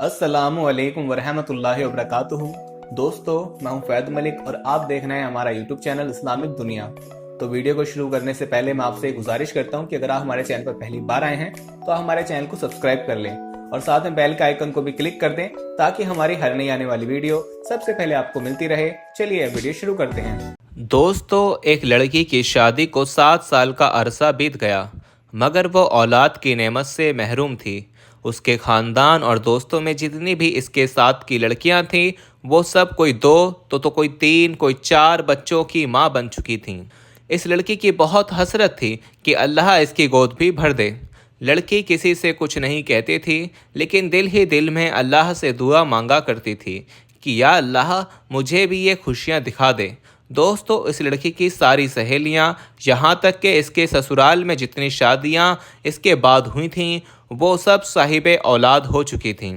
अस्सलामु अलैकुम वरहमतुल्लाहि वबरकातुहू। दोस्तों, मैं हूं फैद मलिक और आप देख रहे हैं हमारा यूट्यूब चैनल इस्लामिक दुनिया। तो वीडियो को शुरू करने से पहले मैं आपसे एक गुजारिश करता हूं कि अगर आप हमारे चैनल पर पहली बार आए हैं तो आप हमारे चैनल को सब्सक्राइब कर लें और साथ में बेल के आइकन को भी क्लिक कर दें ताकि हमारी हर नई आने वाली वीडियो सबसे पहले आपको मिलती रहे। चलिए वीडियो शुरू करते हैं। दोस्तों, एक लड़की की शादी को 7 साल का अरसा बीत गया, मगर वो औलाद की नेमत से महरूम थी। उसके ख़ानदान और दोस्तों में जितनी भी इसके साथ की लड़कियां थीं, वो सब कोई 2 तो कोई 3 कोई 4 बच्चों की माँ बन चुकी थीं। इस लड़की की बहुत हसरत थी कि अल्लाह इसकी गोद भी भर दे। लड़की किसी से कुछ नहीं कहती थी, लेकिन दिल ही दिल में अल्लाह से दुआ मांगा करती थी कि या अल्लाह, मुझे भी ये खुशियाँ दिखा दे। दोस्तों, इस लड़की की सारी सहेलियां, यहाँ तक कि इसके ससुराल में जितनी शादियां इसके बाद हुई थीं, वो सब साहिबे औलाद हो चुकी थीं।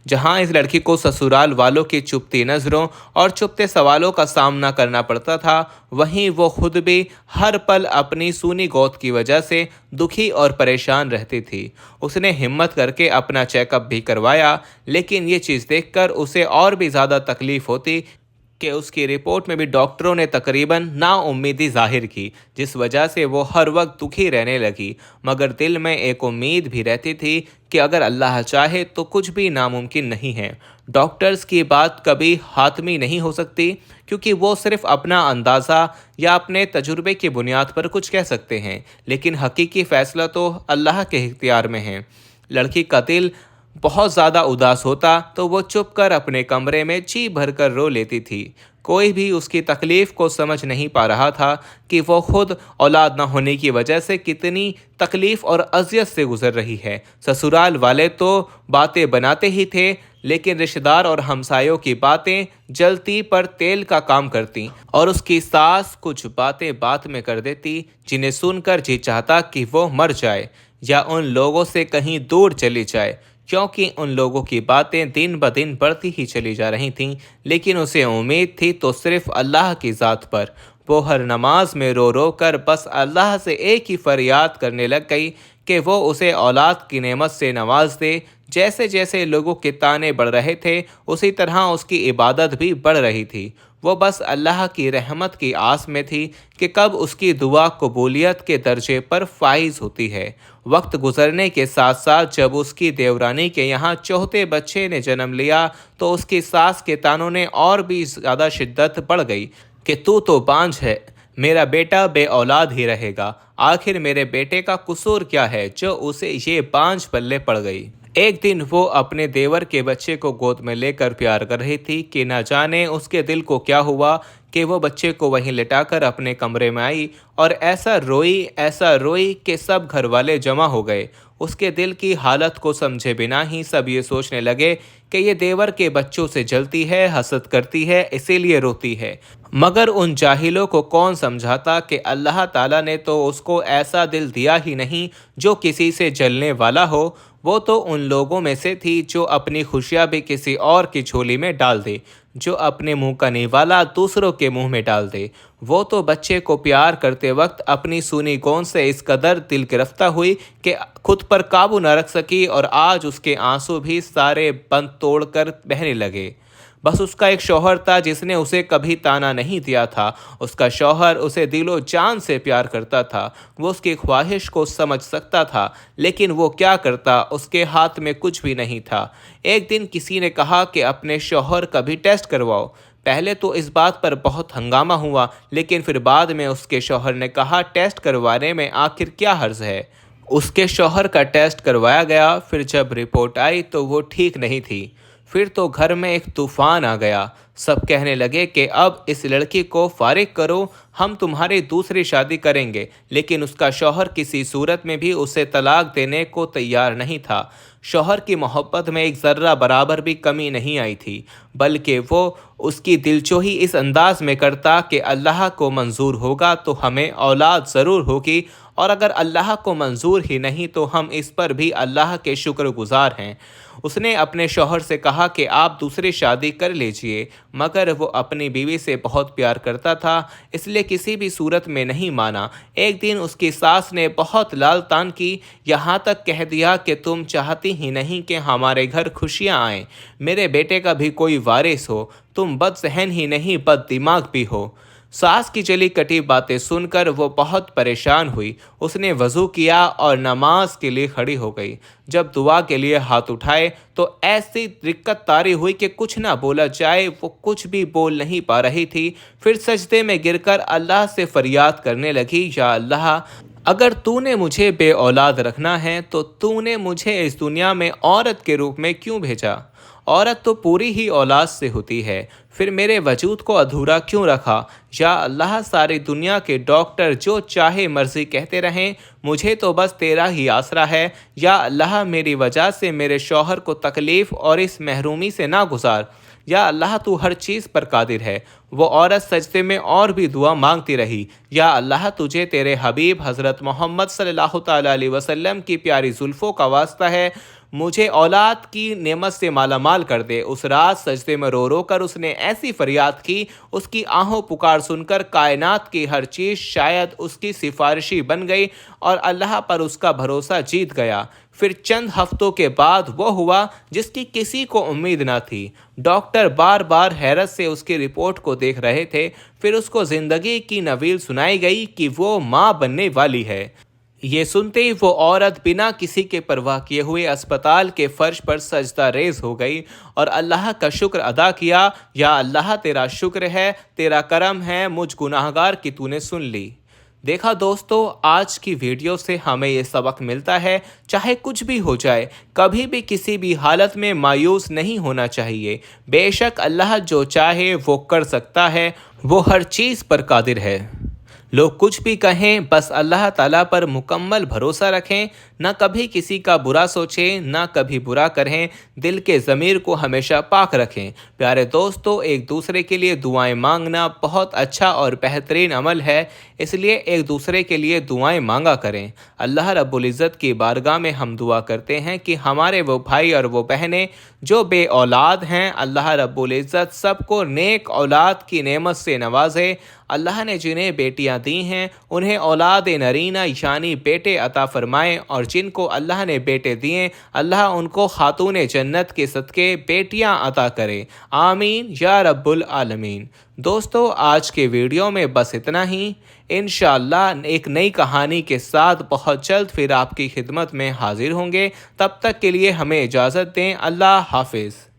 जहाँ इस लड़की को ससुराल वालों की चुभती नज़रों और चुभते सवालों का सामना करना पड़ता था, वहीं वो खुद भी हर पल अपनी सूनी गोद की वजह से दुखी और परेशान रहती थी। उसने हिम्मत करके अपना चेकअप भी करवाया, लेकिन ये चीज़ देखकर उसे और भी ज़्यादा तकलीफ़ होती कि उसकी रिपोर्ट में भी डॉक्टरों ने तकरीबन नाउम्मीदी जाहिर की, जिस वजह से वो हर वक्त दुखी रहने लगी। मगर दिल में एक उम्मीद भी रहती थी कि अगर अल्लाह चाहे तो कुछ भी नामुमकिन नहीं है। डॉक्टर्स की बात कभी हातमी नहीं हो सकती, क्योंकि वो सिर्फ अपना अंदाज़ा या अपने तजुर्बे की बुनियाद पर कुछ कह सकते हैं, लेकिन हकीकी फ़ैसला तो अल्लाह के इख्तियार में है। लड़की का दिल बहुत ज़्यादा उदास होता तो वो चुप कर अपने कमरे में जी भर कर रो लेती थी। कोई भी उसकी तकलीफ़ को समझ नहीं पा रहा था कि वो खुद औलाद न होने की वजह से कितनी तकलीफ़ और अज़ियत से गुज़र रही है। ससुराल वाले तो बातें बनाते ही थे, लेकिन रिश्तेदार और हमसायों की बातें जलती पर तेल का काम करती, और उसकी सास कुछ बातें बात में कर देती जिन्हें सुनकर जी चाहता कि वो मर जाए या उन लोगों से कहीं दूर चली जाए, क्योंकि उन लोगों की बातें दिन ब दिन बढ़ती ही चली जा रही थीं। लेकिन उसे उम्मीद थी तो सिर्फ अल्लाह की ज़ात पर। वो हर नमाज में रो रो कर बस अल्लाह से एक ही फरियाद करने लग गई कि वो उसे औलाद की नेमत से नवाज दे। जैसे जैसे लोगों के ताने बढ़ रहे थे, उसी तरह उसकी इबादत भी बढ़ रही थी। वो बस अल्लाह की रहमत की आस में थी कि कब उसकी दुआ कबूलियत के दर्जे पर फाइज होती है। वक्त गुजरने के साथ साथ जब उसकी देवरानी के यहाँ चौथे बच्चे ने जन्म लिया, तो उसकी सास के तानों ने और भी ज़्यादा शिद्दत बढ़ गई कि तू तो बांझ है, मेरा बेटा बे औलाद ही रहेगा। आखिर मेरे बेटे का कसूर क्या है जो उसे ये बांझ पल्ले पड़ गई। एक दिन वो अपने देवर के बच्चे को गोद में लेकर प्यार कर रही थी कि न जाने उसके दिल को क्या हुआ कि वो बच्चे को वहीं लिटाकर अपने कमरे में आई और ऐसा रोई कि सब घर वाले जमा हो गए। उसके दिल की हालत को समझे बिना ही सब ये सोचने लगे कि ये देवर के बच्चों से जलती है, हसद करती है, इसीलिए रोती है। मगर उन जाहिलों को कौन समझाता कि अल्लाह ताला ने तो उसको ऐसा दिल दिया ही नहीं जो किसी से जलने वाला हो। वो तो उन लोगों में से थी जो अपनी खुशियाँ भी किसी और की झोली में डाल दे, जो अपने मुंह का निवाला दूसरों के मुंह में डाल दे। वो तो बच्चे को प्यार करते वक्त अपनी सूनी गोंद से इस कदर दिल गिरफ्ता हुई कि खुद पर काबू न रख सकी, और आज उसके आंसू भी सारे बंद तोड़कर बहने लगे। बस उसका एक शौहर था जिसने उसे कभी ताना नहीं दिया था। उसका शौहर उसे दिलो जान से प्यार करता था। वो उसकी ख्वाहिश को समझ सकता था, लेकिन वो क्या करता, उसके हाथ में कुछ भी नहीं था। एक दिन किसी ने कहा कि अपने शौहर का भी टेस्ट करवाओ। पहले तो इस बात पर बहुत हंगामा हुआ, लेकिन फिर बाद में उसके शौहर ने कहा, टेस्ट करवाने में आखिर क्या हर्ज है। उसके शौहर का टेस्ट करवाया गया। फिर जब रिपोर्ट आई तो वो ठीक नहीं थी। फिर तो घर में एक तूफान आ गया। सब कहने लगे कि अब इस लड़की को फारिग करो, हम तुम्हारी दूसरी शादी करेंगे। लेकिन उसका शौहर किसी सूरत में भी उसे तलाक देने को तैयार नहीं था। शौहर की मोहब्बत में एक ज़र्रा बराबर भी कमी नहीं आई थी, बल्कि वो उसकी दिलचोही इस अंदाज में करता कि अल्लाह को मंजूर होगा तो हमें औलाद ज़रूर होगी, اور اگر اللہ کو منظور ہی نہیں تو ہم اس پر بھی اللہ کے شکر گزار ہیں۔ اس نے اپنے شوہر سے کہا کہ آپ دوسری شادی کر لیجئے، مگر وہ اپنی بیوی سے بہت پیار کرتا تھا، اس لیے کسی بھی صورت میں نہیں مانا۔ ایک دن اس کی ساس نے بہت لال تان کی، یہاں تک کہہ دیا کہ تم چاہتی ہی نہیں کہ ہمارے گھر خوشیاں آئیں، میرے بیٹے کا بھی کوئی وارث ہو، تم بد ذہن ہی نہیں بد دماغ بھی ہو۔ ساس کی جلی کٹی باتیں سن کر وہ بہت پریشان ہوئی۔ اس نے وضو کیا اور نماز کے لیے کھڑی ہو گئی۔ جب دعا کے لیے ہاتھ اٹھائے تو ایسی دقت طاری ہوئی کہ کچھ نہ بولا جائے، وہ کچھ بھی بول نہیں پا رہی تھی۔ پھر سجدے میں گر کر اللہ سے فریاد کرنے لگی، یا اللہ، اگر تو نے مجھے بے اولاد رکھنا ہے تو تو نے مجھے اس دنیا میں عورت کے روپ میں کیوں بھیجا؟ عورت تو پوری ہی اولاد سے ہوتی ہے، پھر میرے وجود کو ادھورا کیوں رکھا؟ یا اللہ، ساری دنیا کے ڈاکٹر جو چاہے مرضی کہتے رہیں، مجھے تو بس تیرا ہی آسرا ہے۔ یا اللہ، میری وجہ سے میرے شوہر کو تکلیف اور اس محرومی سے نہ گزار۔ یا اللہ، تو ہر چیز پر قادر ہے۔ وہ عورت سجدے میں اور بھی دعا مانگتی رہی، یا اللہ، تجھے تیرے حبیب حضرت محمد صلی اللہ تعالیٰ علیہ وسلم کی پیاری زلفوں کا واسطہ ہے، مجھے اولاد کی نعمت سے مالا مال کر دے۔ اس رات سجدے میں رو رو کر اس نے ایسی فریاد کی، اس کی آہوں پکار سن کر کائنات کی ہر چیز شاید اس کی سفارشی بن گئی اور اللہ پر اس کا بھروسہ جیت گیا۔ پھر چند ہفتوں کے بعد وہ ہوا جس کی کسی کو امید نہ تھی۔ ڈاکٹر بار بار حیرت سے اس کی رپورٹ کو دیکھ رہے تھے۔ پھر اس کو زندگی کی نویل سنائی گئی کہ وہ ماں بننے والی ہے۔ یہ سنتے ہی وہ عورت بنا کسی کے پرواہ کیے ہوئے اسپتال کے فرش پر سجدہ ریز ہو گئی اور اللہ کا شکر ادا کیا، یا اللہ، تیرا شکر ہے، تیرا کرم ہے، مجھ گناہگار کی تو نے سن لی۔ دیکھا دوستو، آج کی ویڈیو سے ہمیں یہ سبق ملتا ہے، چاہے کچھ بھی ہو جائے، کبھی بھی کسی بھی حالت میں مایوس نہیں ہونا چاہیے۔ بے شک اللہ جو چاہے وہ کر سکتا ہے، وہ ہر چیز پر قادر ہے۔ لوگ کچھ بھی کہیں، بس اللہ تعالیٰ پر مکمل بھروسہ رکھیں، نہ کبھی کسی کا برا سوچیں، نہ کبھی برا کریں، دل کے ضمیر کو ہمیشہ پاک رکھیں۔ پیارے دوستو، ایک دوسرے کے لیے دعائیں مانگنا بہت اچھا اور بہترین عمل ہے، اس لیے ایک دوسرے کے لیے دعائیں مانگا کریں۔ اللہ رب العزت کی بارگاہ میں ہم دعا کرتے ہیں کہ ہمارے وہ بھائی اور وہ بہنیں جو بے اولاد ہیں، اللہ رب العزت سب کو نیک اولاد کی نعمت سے نوازے۔ اللہ نے جنہیں بیٹیاں دی ہیں انہیں اولاد نرینہ یعنی بیٹے عطا فرمائیں، اور جن کو اللہ نے بیٹے دیے اللہ ان کو خاتون جنت کے صدقے بیٹیاں عطا کرے، آمین یا رب العالمین۔ دوستو، آج کے ویڈیو میں بس اتنا ہی۔ انشاءاللہ ایک نئی کہانی کے ساتھ بہت جلد پھر آپ کی خدمت میں حاضر ہوں گے۔ تب تک کے لیے ہمیں اجازت دیں۔ اللہ حافظ۔